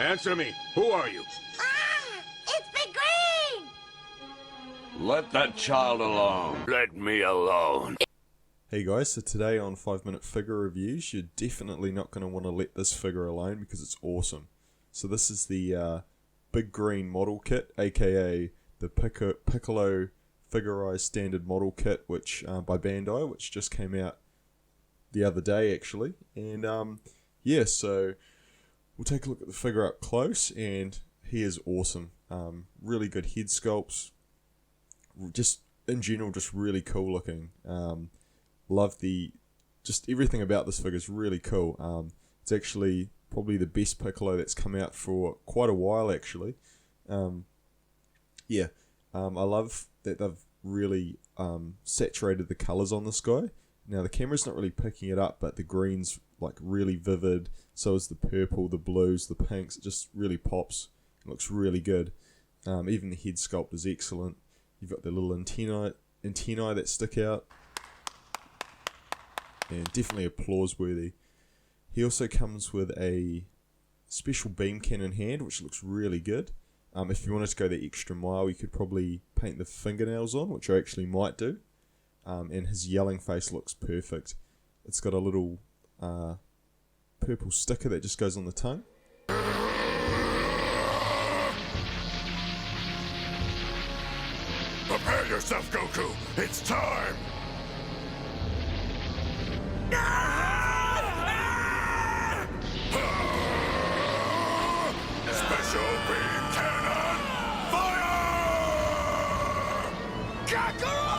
Answer me. Who are you? Ah! It's Big Green! Let that child alone. Let me alone. Hey guys, so today on 5-minute figure reviews, you're definitely not going to want to let this figure alone because it's awesome. So this is the Big Green model kit, aka the Piccolo Figurized Standard Model Kit, which by Bandai, which just came out the other day actually. And yeah, so we'll take a look at the figure up close, and he is awesome. Really good head sculpts, just in general, just really cool looking. Love just everything about this figure is really cool. It's actually probably the best Piccolo that's come out for quite a while actually. Yeah, I love that they've really saturated the colours on this guy. Now the camera's not really picking it up, but the green's like really vivid, so is the purple, the blues, the pinks. It just really pops. It looks really good. Even the head sculpt is excellent. You've got the little antennae that stick out, and definitely applause worthy. He also comes with a special beam cannon hand, which looks really good. If you wanted to go the extra mile, you could probably paint the fingernails on, which I actually might do. And his yelling face looks perfect. It's got a little purple sticker that just goes on the tongue. Prepare yourself, Goku. It's time. Special beam cannon, fire! Kakarot!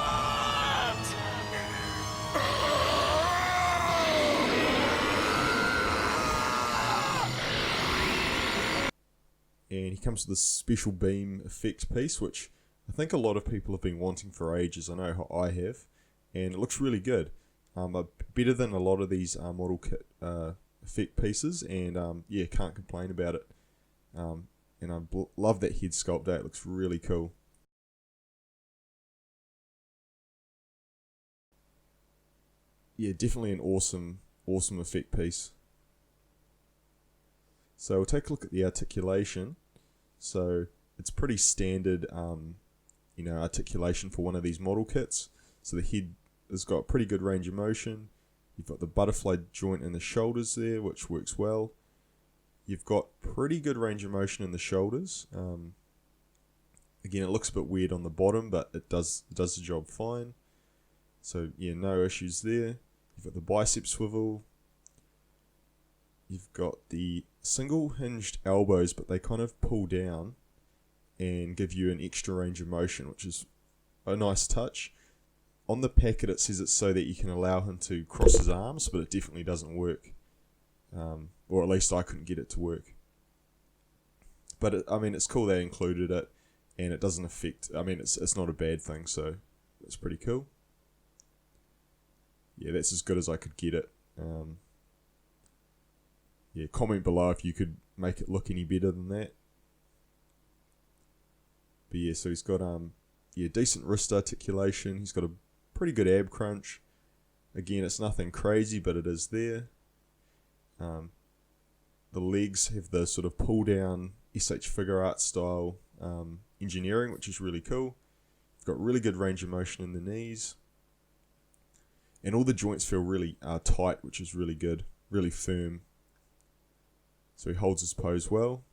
And he comes with this special beam effect piece, which I think a lot of people have been wanting for ages. I know how I have, and it looks really good. Better than a lot of these model kit effect pieces, and yeah, can't complain about it. And I love that head sculpt there. It looks really cool. Yeah, definitely an awesome effect piece. So we'll take a look at the articulation. So it's pretty standard, articulation for one of these model kits. So the head has got pretty good range of motion. You've got the butterfly joint in the shoulders there, which works well. You've got pretty good range of motion in the shoulders. Again, it looks a bit weird on the bottom, but it does the job fine. So yeah, no issues there. You've got the bicep swivel. You've got the single hinged elbows, but they kind of pull down and give you an extra range of motion, which is a nice touch. On the packet it says it's so that you can allow him to cross his arms, but it definitely doesn't work. Or at least I couldn't get it to work. But it's cool they included it, and it doesn't affect, it's not a bad thing, so that's pretty cool. Yeah, that's as good as I could get it. Yeah, comment below if you could make it look any better than that. But yeah, so he's got decent wrist articulation. He's got a pretty good ab crunch. Again, it's nothing crazy, but it is there. The legs have the sort of pull down SH figure art style engineering, which is really cool. You've got really good range of motion in the knees, and all the joints feel really tight, which is really good, really firm. So he holds his pose well.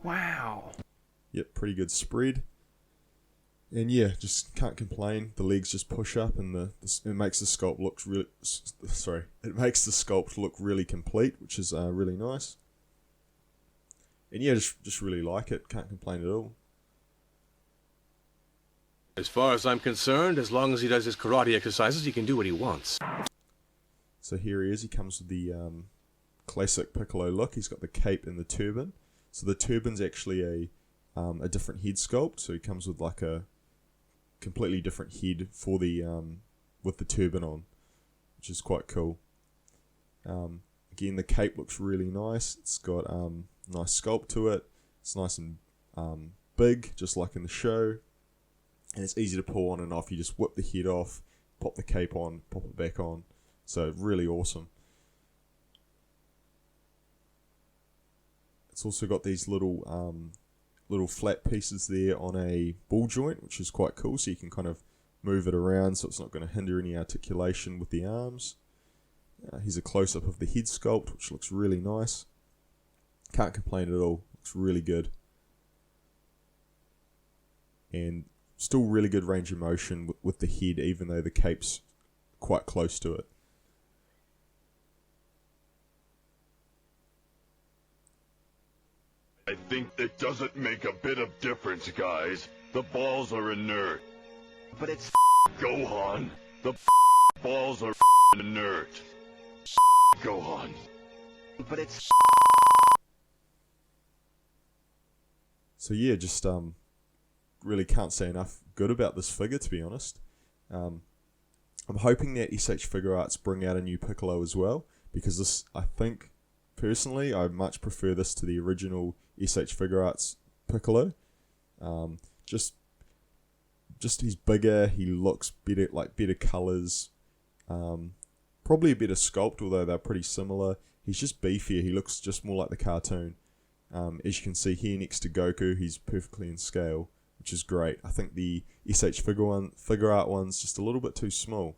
Wow. Yep, pretty good spread. And yeah, just can't complain. The legs just push up, and it makes the sculpt look look really complete, which is really nice. And yeah, just really like it. Can't complain at all. As far as I'm concerned, as long as he does his karate exercises, he can do what he wants. So here he is. He comes with the classic Piccolo look. He's got the cape and the turban. So the turban's actually a different head sculpt. So he comes with like a completely different head for the with the turban on, which is quite cool. Again, the cape looks really nice. It's got nice sculpt to it. It's nice and big, just like in the show, and it's easy to pull on and off. You just whip the head off, pop the cape on, pop it back on. So really awesome. It's also got these little flat pieces there on a ball joint, which is quite cool, so you can kind of move it around so it's not going to hinder any articulation with the arms. Here's a close-up of the head sculpt, which looks really nice. Can't complain at all. Looks really good. And still really good range of motion with the head, even though the cape's quite close to it. I think it doesn't make a bit of difference, guys. The balls are inert. But it's Gohan, the balls are inert. Gohan. but it's So yeah, just really can't say enough good about this figure, to be honest. I'm hoping that SH Figure Arts bring out a new Piccolo as well, because this, I think, personally, I much prefer this to the original SH Figure Arts Piccolo. Just he's bigger, he looks better, like better colours, probably a better sculpt, although they're pretty similar. He's just beefier, he looks just more like the cartoon. As you can see here next to Goku, he's perfectly in scale, which is great. I think the SH Figure Art one's just a little bit too small,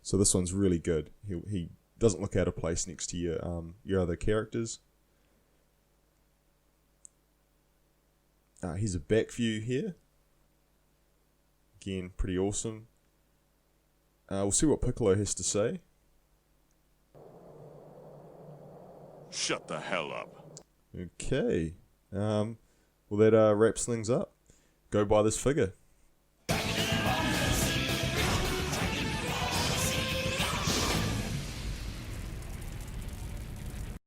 so this one's really good. He doesn't look out of place next to your other characters. Here's a back view here. Again, pretty awesome. We'll see what Piccolo has to say. Shut the hell up. Okay. Well, that wraps things up. Go buy this figure.